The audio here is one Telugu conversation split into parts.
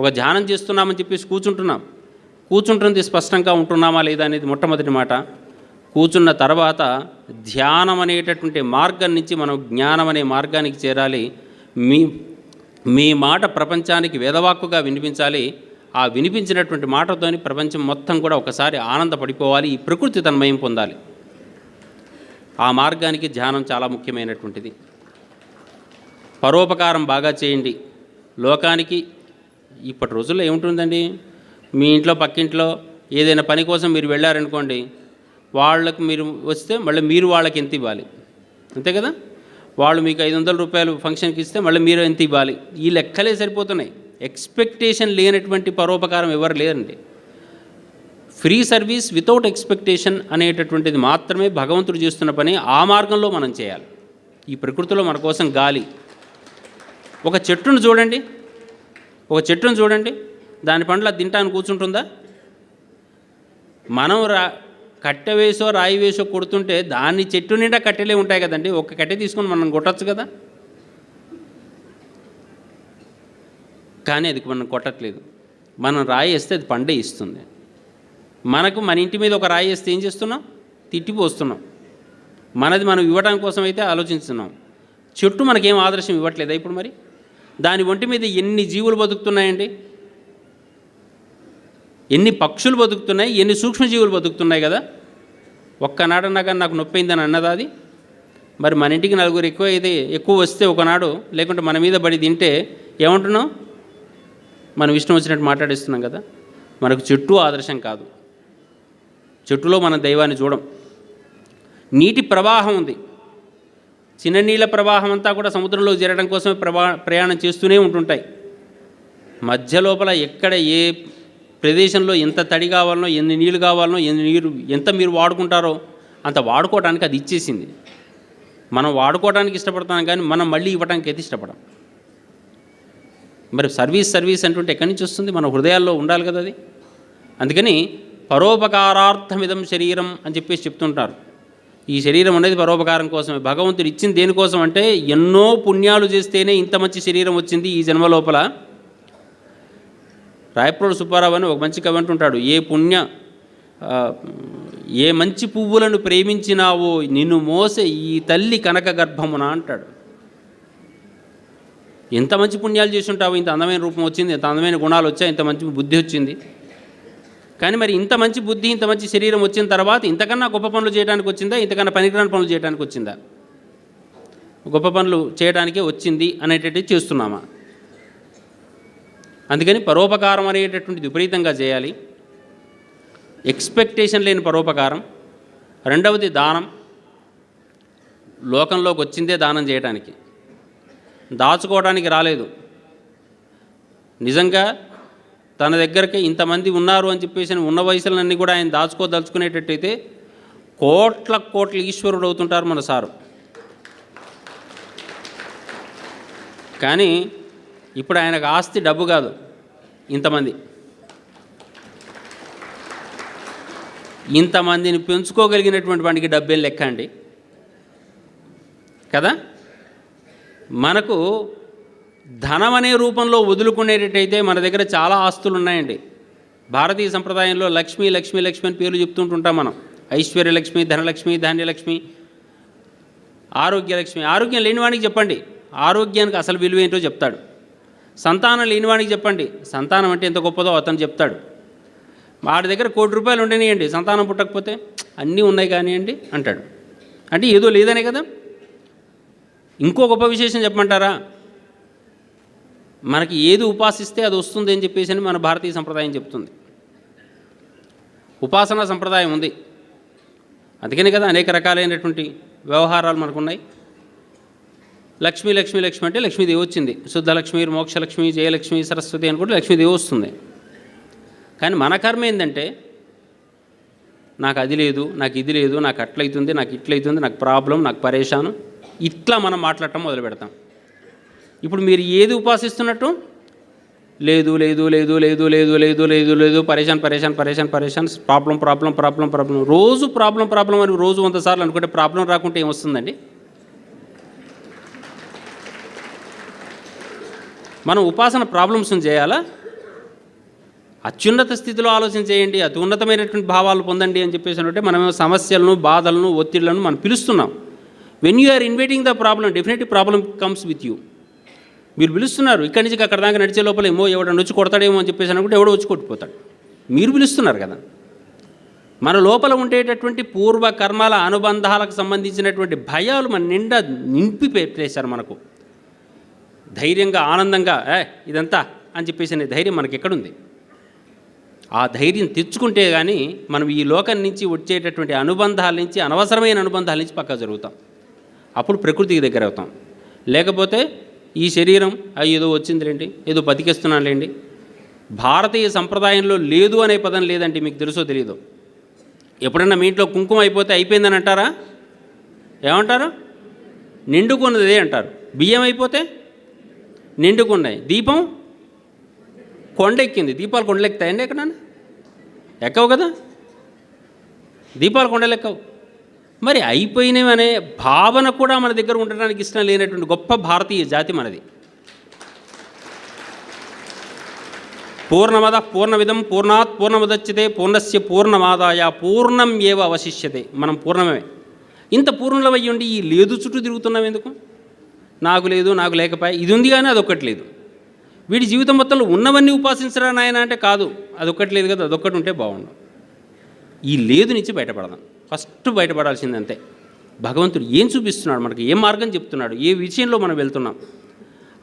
ఒక ధ్యానం చేస్తున్నామని చెప్పేసి కూర్చుంటుంది స్పష్టంగా ఉంటున్నామా లేదా అనేది మొట్టమొదటి మాట. కూర్చున్న తర్వాత ధ్యానం అనేటటువంటి మార్గం నుంచి మనం జ్ఞానం అనే మార్గానికి చేరాలి. మీ మాట ప్రపంచానికి వేదవాక్కుగా వినిపించాలి. ఆ వినిపించినటువంటి మాటతోని ప్రపంచం మొత్తం కూడా ఒకసారి ఆనందపడిపోవాలి, ఈ ప్రకృతి తన్మయం పొందాలి. ఆ మార్గానికి ధ్యానం చాలా ముఖ్యమైనటువంటిది. పరోపకారం బాగా చేయండి. లోకానికి ఇప్పటి రోజుల్లో ఏముంటుందండి, మీ ఇంట్లో పక్కింట్లో ఏదైనా పని కోసం మీరు వెళ్ళారనుకోండి, వాళ్ళకు మీరు వస్తే మళ్ళీ మీరు వాళ్ళకి ఎంత ఇవ్వాలి, అంతే కదా. వాళ్ళు మీకు 500 రూపాయలు ఫంక్షన్కి ఇస్తే మళ్ళీ మీరు ఎంత ఇవ్వాలి, ఈ లెక్కలే సరిపోతున్నాయి. ఎక్స్పెక్టేషన్ లేనటువంటి పరోపకారం ఎవరు లేరండి. ఫ్రీ సర్వీస్ వితౌట్ ఎక్స్పెక్టేషన్ అనేటటువంటిది మాత్రమే భగవంతుడు చేస్తున్న పని. ఆ మార్గంలో మనం చేయాలి. ఈ ప్రకృతిలో మన కోసం గాలి, ఒక చెట్టును చూడండి, దాని పండ్ల తింటాను కూర్చుంటుందా? మనం కట్టె వేసో రాయి వేసో కొడుతుంటే దాన్ని చెట్టు నిండా కట్టెలే ఉంటాయి కదండి. ఒక కట్టె తీసుకొని మనం కొట్టచ్చు కదా, కానీ అది మనం కొట్టట్లేదు. మనం రాయి వేస్తే అది పండే ఇస్తుంది. మన ఇంటి మీద ఒక రాయి వేస్తే ఏం చేస్తున్నాం? తిట్టిపోస్తున్నాం. మనది మనం ఇవ్వడానికి కోసం అయితే ఆలోచిస్తున్నాం. చెట్టు మనకేం ఆదర్శం ఇవ్వట్లేదా ఇప్పుడు? మరి దాని ఒంటి మీద ఎన్ని జీవులు బతుకుతున్నాయండి, ఎన్ని పక్షులు బతుకుతున్నాయి, ఎన్ని సూక్ష్మజీవులు బతుకుతున్నాయి కదా. ఒక్కనాడన్నా కానీ నాకు నొప్పి అయిందని అన్నదా అది? మరి మన ఇంటికి నలుగురు ఎక్కువ వస్తే ఒకనాడు, లేకుంటే మన మీద పడి తింటే ఏమంటున్నాం? మనం ఇష్టం వచ్చినట్టు మాట్లాడిస్తున్నాం కదా. మనకు చెట్టు ఆదర్శం కాదు. చెట్టులో మన దైవాన్ని చూడం. నీటి ప్రవాహం ఉంది, చిన్న నీళ్ళ ప్రవాహం అంతా కూడా సముద్రంలో చేరడం కోసమే ప్రయాణం చేస్తూనే ఉంటుంటాయి. మధ్య లోపల ఎక్కడ ఏ ప్రదేశంలో ఎంత తడి కావాలనో, ఎన్ని నీళ్ళు కావాలనో, ఎంత మీరు వాడుకుంటారో అంత వాడుకోవడానికి అది ఇచ్చేసింది. మనం వాడుకోవడానికి ఇష్టపడతాం, కానీ మనం మళ్ళీ ఇవ్వడానికి అయితే ఇష్టపడం. మరి సర్వీస్ అంటుంటే ఎక్కడి నుంచి వస్తుంది? మన హృదయాల్లో ఉండాలి కదా అది. అందుకని పరోపకారార్థమిదం శరీరం అని చెప్పేసి చెప్తుంటారు. ఈ శరీరం అనేది పరోపకారం కోసమే. భగవంతుడు ఇచ్చింది దేనికోసం అంటే, ఎన్నో పుణ్యాలు చేస్తేనే ఇంత మంచి శరీరం వచ్చింది ఈ జన్మ లోపల. రాయప్రోడు సుబ్బారావు అని ఒక మంచి కవి అంటుంటాడు, ఏ మంచి పువ్వులను ప్రేమించినావో నిన్ను మోసే ఈ తల్లి కనక గర్భమున అంటాడు. ఎంత మంచి పుణ్యాలు చేసి ఉంటావు, ఇంత అందమైన రూపం వచ్చింది, ఇంత అందమైన గుణాలు వచ్చాయి, ఇంత మంచి బుద్ధి వచ్చింది. కానీ మరి ఇంత మంచి బుద్ధి, ఇంత మంచి శరీరం వచ్చిన తర్వాత ఇంతకన్నా గొప్ప పనులు చేయడానికి వచ్చిందా, ఇంతకన్నా పనికిరాని పనులు చేయడానికి వచ్చిందా? గొప్ప పనులు చేయడానికే వచ్చింది అనేటట్టు చేస్తున్నామా? అందుకని పరోపకారం అనేటటువంటిది విపరీతంగా చేయాలి. ఎక్స్పెక్టేషన్ లేని పరోపకారం. రెండవది దానం. లోకంలోకి వచ్చిందే దానం చేయడానికి, దాచుకోవడానికి రాలేదు. నిజంగా తన దగ్గరికి ఇంతమంది ఉన్నారు అని చెప్పేసి ఉన్న వయసులన్నీ కూడా ఆయన దాచుకోదలుచుకునేటట్టయితే కోట్ల ఈశ్వరుడు అవుతుంటారు మన సారు. కానీ ఇప్పుడు ఆయనకు ఆస్తి డబ్బు కాదు, ఇంతమందిని పెంచుకోగలిగినటువంటి వాడికి డబ్బేం లెక్క అండి కదా. మనకు ధనం అనే రూపంలో వదులుకునేటట్టయితే మన దగ్గర చాలా ఆస్తులు ఉన్నాయండి. భారతీయ సంప్రదాయంలో లక్ష్మి అని పేర్లు చెప్తుంటుంటాం మనం. ఐశ్వర్యలక్ష్మి, ధనలక్ష్మి, ధాన్యలక్ష్మి, ఆరోగ్యలక్ష్మి. ఆరోగ్యం లేనివాడికి చెప్పండి ఆరోగ్యానికి అసలు విలువ ఏంటో చెప్తాడు. సంతానం లేనివాడికి చెప్పండి సంతానం అంటే ఎంత గొప్పదో అతను చెప్తాడు. వాడి దగ్గర ₹1,00,00,000 ఉండనియండి, సంతానం పుట్టకపోతే అన్నీ ఉన్నాయి కానివ్వండి అంటాడు. అంటే ఏదో లేదనే కదా. ఇంకో గొప్ప విశేషం చెప్పమంటారా? మనకి ఏది ఉపాసిస్తే అది వస్తుంది అని చెప్పేసి మన భారతీయ సంప్రదాయం చెప్తుంది. ఉపాసనా సంప్రదాయం ఉంది. అందుకనే కదా అనేక రకాలైనటువంటి వ్యవహారాలు మనకున్నాయి. లక్ష్మి అంటే లక్ష్మీదేవి వచ్చింది. శుద్ధలక్ష్మి, మోక్షలక్ష్మి, జయలక్ష్మి, సరస్వతి అని కూడా లక్ష్మీదేవి వస్తుంది. కానీ మన కర్మ ఏంటంటే, నాకు అది లేదు, నాకు ఇది లేదు, నాకు అట్లయితుంది, నాకు ఇట్లయితుంది, నాకు ప్రాబ్లం, నాకు పరేషాను, ఇట్లా మనం మాట్లాడటం మొదలు పెడతాం. ఇప్పుడు మీరు ఏది ఉపాసిస్తున్నట్టు? లేదు, పరేషాన్, ప్రాబ్లం. రోజు ప్రాబ్లం అని రోజు 100 సార్లు అనుకుంటే ప్రాబ్లం రాకుంటే ఏమొస్తుందండి? మనం ఉపాసన ప్రాబ్లమ్స్ని చేయాలా? అత్యున్నత స్థితిలో ఆలోచన చేయండి, అతి ఉన్నతమైనటువంటి భావాలు పొందండి అని చెప్పేసి అంటే మనమేమో సమస్యలను, బాధలను, ఒత్తిళ్లను మనం పిలుస్తున్నాం. When you are inviting the problem, definitely problem comes with you. మీరు పిలుస్తున్నారు, ఇక్కడి నుంచి అక్కడ దాకా నడిచే లోపల ఏమో ఎవడన్నా వచ్చి కొడతాడేమో అని చెప్పేసి అనుకుంటే ఎవడో వచ్చి కొట్టిపోతాడు. మీరు పిలుస్తున్నారు కదా. మన లోపల ఉండేటటువంటి పూర్వ కర్మల అనుబంధాలకు సంబంధించినటువంటి భయాలు మన నిండా నింపి పెట్టేశారు. మనకు ధైర్యంగా, ఆనందంగా ఇదంతా అని చెప్పేసి అనే ధైర్యం మనకి ఎక్కడుంది? ఆ ధైర్యం తెచ్చుకుంటే కానీ మనం ఈ లోకం నుంచి వచ్చేటటువంటి అనుబంధాల నుంచి, అనవసరమైన అనుబంధాల నుంచి పక్కా జరుగుతాం. అప్పుడు ప్రకృతికి దగ్గర అవుతాం. లేకపోతే ఈ శరీరం ఏదో వచ్చిందిలేండి, ఏదో బతికేస్తున్నానులేండి. భారతీయ సంప్రదాయంలో లేదు అనే పదం లేదండి, మీకు తెలుసో తెలియదు. ఎప్పుడన్నా మీ ఇంట్లో కుంకుమ అయిపోతే అయిపోయిందని అంటారా? ఏమంటారు? నిండుకున్నదే అంటారు. బియ్యం అయిపోతే నిండుకున్నాయి. దీపం కొండెక్కింది. దీపాలు కొండలెక్కుతాయండి ఎక్కడన్నా? ఎక్కవు కదా, దీపాలు కొండలెక్కవు. మరి అయిపోయినవి అనే భావన కూడా మన దగ్గర ఉండడానికి ఇష్టం లేనటువంటి గొప్ప భారతీయ జాతి మనది. పూర్ణమద పూర్ణమిదం పూర్ణాత్ పూర్ణముదచ్యతే పూర్ణస్య పూర్ణమాదాయ పూర్ణం ఏవ అవశిష్యతే. మనం పూర్ణమే. ఇంత పూర్ణమై ఉండి ఈ లేదు చుట్టూ తిరుగుతున్నాం ఎందుకు? నాకు లేదు, నాకు లేకపోయా, ఇది ఉంది కానీ అదొక్కటి లేదు. వీడి జీవితం మొత్తంలో ఉన్నవన్నీ ఉపాసించరా నాయన అంటే కాదు, అదొక్కటి లేదు కదా, అదొక్కటి ఉంటే బాగుండు. ఈ లేదు నుంచి బయటపడదాం. ఫస్ట్ బయటపడాల్సింది అంతే. భగవంతుడు ఏం చూపిస్తున్నాడు మనకి, ఏ మార్గం చెప్తున్నాడు, ఏ విషయంలో మనం వెళ్తున్నాం,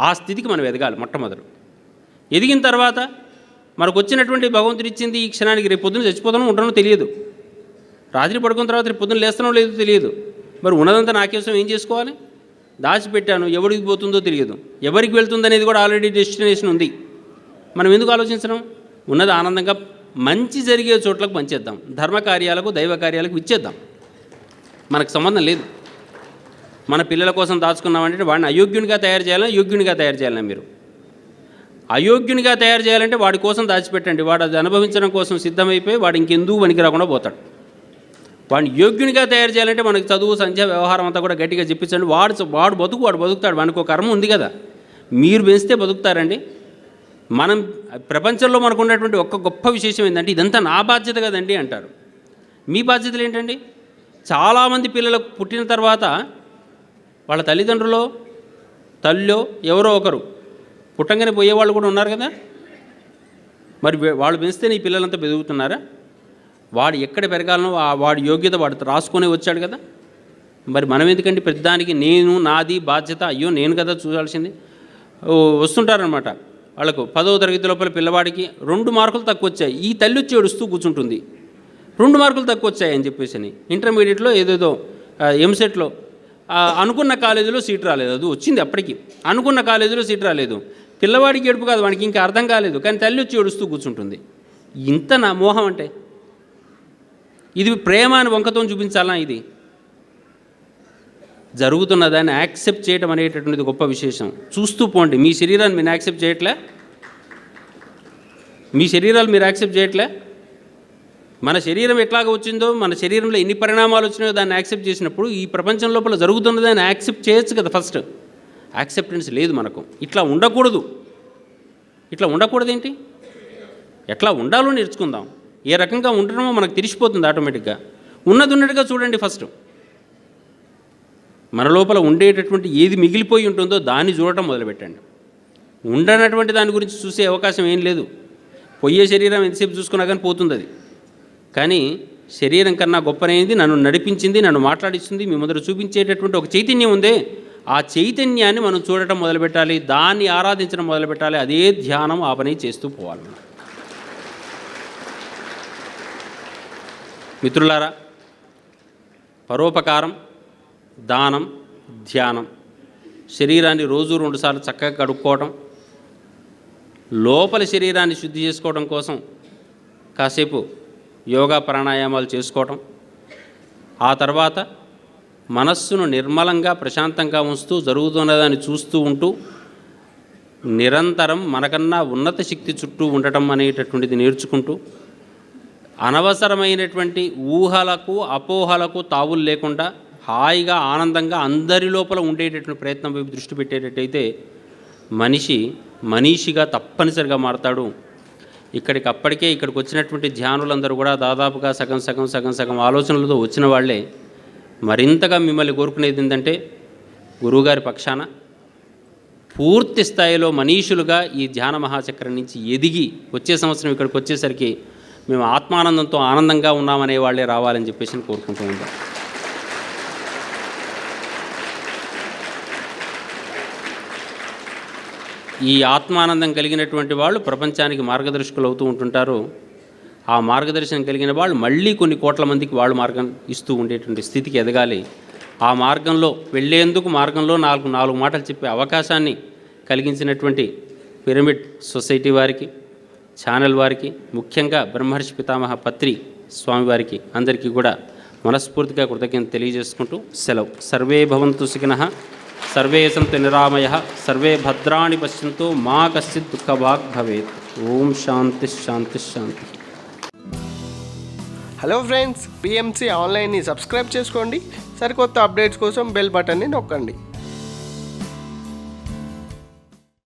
ఆ స్థితికి మనం ఎదగాలి మొట్టమొదలు. ఎదిగిన తర్వాత మనకు వచ్చినటువంటి భగవంతుడు ఇచ్చింది ఈ క్షణానికి, రేపు పొద్దున్న చచ్చిపోతానో ఉంటానో తెలియదు, రాత్రి పడుకున్న తర్వాత రేపు పొద్దున్న లేస్తానో లేదో తెలియదు. మరి ఉన్నదంతా నాకేసం ఏం చేసుకోవాలి? దాచిపెట్టాను, ఎవరికి పోతుందో తెలియదు, ఎవరికి వెళ్తుందనేది కూడా ఆల్రెడీ డెస్టినేషన్ ఉంది. మనం ఎందుకు ఆలోచించడం? ఉన్నది ఆనందంగా మంచి జరిగే చోట్లకు పంచేద్దాం, ధర్మ కార్యాలకు, దైవ కార్యాలకు ఇచ్చేద్దాం. మనకు సంబంధం లేదు. మన పిల్లల కోసం దాచుకున్నామంటే వాడిని అయోగ్యునిగా తయారు చేయాలని, యోగ్యునిగా తయారు చేయాలని. మీరు అయోగ్యునిగా తయారు చేయాలంటే వాడి కోసం దాచిపెట్టండి. వాడు అది అనుభవించడం కోసం సిద్ధమైపోయి వాడు ఇంకెందుకు పనికి రాకుండా పోతాడు. వాడిని యోగ్యునిగా తయారు చేయాలంటే మనకి చదువు, సంధ్య, వ్యవహారం అంతా కూడా గట్టిగా చెప్పించండి. వాడు బతుకుతాడు. వానికి ఒక కర్మ ఉంది కదా, మీరు పెంచితే బతుకుతారండి. మనం ప్రపంచంలో మనకు ఉన్నటువంటి ఒక్క గొప్ప విశేషం ఏంటంటే ఇదంతా నా బాధ్యత కదండి అంటారు. మీ బాధ్యతలు ఏంటండి? చాలామంది పిల్లలకు పుట్టిన తర్వాత వాళ్ళ తల్లిదండ్రులో, తల్లో ఎవరో ఒకరు పుట్టంగానే పోయేవాళ్ళు కూడా ఉన్నారు కదా. మరి వాళ్ళు పెంచితే నీ పిల్లలంతా పెరుగుతున్నారా? వాడు ఎక్కడ పెరగాలనో వాడి యోగ్యత వాడు రాసుకొని వచ్చాడు కదా. మరి మనం ఎందుకండి ప్రతిదానికి నేను, నాది బాధ్యత, అయ్యో నేను కదా చూడాల్సింది. వస్తుంటారనమాట వాళ్ళకు 10వ తరగతి లోపల పిల్లవాడికి 2 మార్కులు తక్కువ వచ్చాయి. ఈ తల్లి వచ్చి ఏడుస్తూ కూర్చుంటుంది, 2 మార్కులు తక్కువ వచ్చాయని చెప్పేసి. ఇంటర్మీడియట్లో ఏదేదో ఎంసెట్లో అనుకున్న కాలేజీలో సీట్ రాలేదు. అది వచ్చింది అప్పటికి, అనుకున్న కాలేజీలో సీట్ రాలేదు. పిల్లవాడికి ఏడుపు కాదు, వాడికి ఇంకా అర్థం కాలేదు, కానీ తల్లి వచ్చి ఏడుస్తూ కూర్చుంటుంది. ఇంత నా మోహం అంటే ఇది ప్రేమ అని వంకతో చూపించాలా? ఇది జరుగుతున్న దాన్ని యాక్సెప్ట్ చేయడం అనేటటువంటిది గొప్ప విశేషం. చూస్తూ పోండి. మీ శరీరాన్ని మీరు యాక్సెప్ట్ చేయట్లే, మీ శరీరాలు మీరు యాక్సెప్ట్ చేయట్లే. మన శరీరం ఎట్లాగ వచ్చిందో, మన శరీరంలో ఎన్ని పరిణామాలు వచ్చినాయో దాన్ని యాక్సెప్ట్ చేసినప్పుడు ఈ ప్రపంచం లోపల జరుగుతున్నదాన్ని యాక్సెప్ట్ చేయొచ్చు కదా. ఫస్ట్ యాక్సెప్టెన్స్ లేదు మనకు. ఇట్లా ఉండకూడదు, ఇట్లా ఉండకూడదు ఏంటి, ఎట్లా ఉండాలో నేర్చుకుందాం. ఏ రకంగా ఉండడమో మనకు తెలిసిపోతుంది ఆటోమేటిక్గా. ఉన్నది ఉన్నట్టుగా చూడండి. ఫస్ట్ మన లోపల ఉండేటటువంటి ఏది మిగిలిపోయి ఉంటుందో దాన్ని చూడటం మొదలుపెట్టండి. ఉండనటువంటి దాని గురించి చూసే అవకాశం ఏం లేదు. పోయే శరీరం ఎంతసేపు చూసుకున్నా కానీ పోతుంది అది. కానీ శరీరం కన్నా గొప్పనైంది, నన్ను నడిపించింది, నన్ను మాట్లాడిస్తుంది, మీ ముందర చూపించేటటువంటి ఒక చైతన్యం ఉందే, ఆ చైతన్యాన్ని మనం చూడటం మొదలుపెట్టాలి, దాన్ని ఆరాధించడం మొదలుపెట్టాలి. అదే ధ్యానం, ఆ పని చేస్తూ పోవాలి. మిత్రులారా, పరోపకారం, దానం, ధ్యానం, శరీరాన్ని రోజు 2 సార్లు చక్కగా కడుక్కోవడం, లోపలి శరీరాన్ని శుద్ధి చేసుకోవడం కోసం కాసేపు యోగా ప్రాణాయామాలు చేసుకోవటం, ఆ తర్వాత మనస్సును నిర్మలంగా ప్రశాంతంగా ఉంచుతూ జరుగుతున్నదాన్ని చూస్తూ ఉంటూ నిరంతరం మనకన్నా ఉన్నత శక్తి చుట్టూ ఉండటం అనేటటువంటిది నేర్చుకుంటూ అనవసరమైనటువంటి ఊహలకు, అపోహలకు తావులు లేకుండా హాయిగా, ఆనందంగా అందరి లోపల ఉండేటటువంటి ప్రయత్నం వైపు దృష్టి పెట్టేటట్టయితే మనిషిగా తప్పనిసరిగా మారతాడు. ఇక్కడికి వచ్చినటువంటి ధ్యానులందరూ కూడా దాదాపుగా సగం ఆలోచనలతో వచ్చిన వాళ్ళే. మరింతగా మిమ్మల్ని కోరుకునేది ఏంటంటే గురువుగారి పక్షాన పూర్తి స్థాయిలో మనీషులుగా ఈ ధ్యాన మహాచక్రం నుంచి ఎదిగి వచ్చే సంవత్సరం ఇక్కడికి వచ్చేసరికి మేము ఆత్మానందంతో ఆనందంగా ఉన్నామనే వాళ్ళే రావాలని చెప్పేసి కోరుకుంటూ ఉంటాం. ఈ ఆత్మానందం కలిగినటువంటి వాళ్ళు ప్రపంచానికి మార్గదర్శకులు అవుతూ ఉంటుంటారు. ఆ మార్గదర్శనం కలిగిన వాళ్ళు మళ్ళీ కొన్ని కోట్ల మందికి వాళ్ళు మార్గం ఇస్తూ ఉండేటువంటి స్థితికి ఎదగాలి. ఆ మార్గంలో వెళ్ళేందుకు మార్గంలో నాలుగు మాటలు చెప్పే అవకాశాన్ని కలిగించినటువంటి పిరమిడ్ సొసైటీ వారికి, ఛానల్ వారికి, ముఖ్యంగా బ్రహ్మర్షి పితామహ పత్రి స్వామివారికి అందరికీ కూడా మనస్ఫూర్తిగా కృతజ్ఞత తెలియజేసుకుంటూ సెలవు. సర్వే భవంతు సుఖినః, సర్వే సంతు నిరామయః, సర్వే భద్రాణి పశ్యంతు, మా కశ్చిత్ దుఃఖభాగ్ భవేత్. ఓం శాంతి శాంతి శాంతి. హలో ఫ్రెండ్స్, పిఎంసి ఆన్లైన్ని సబ్స్క్రైబ్ చేసుకోండి. సరికొత్త అప్డేట్స్ కోసం బెల్ బటన్ని నొక్కండి.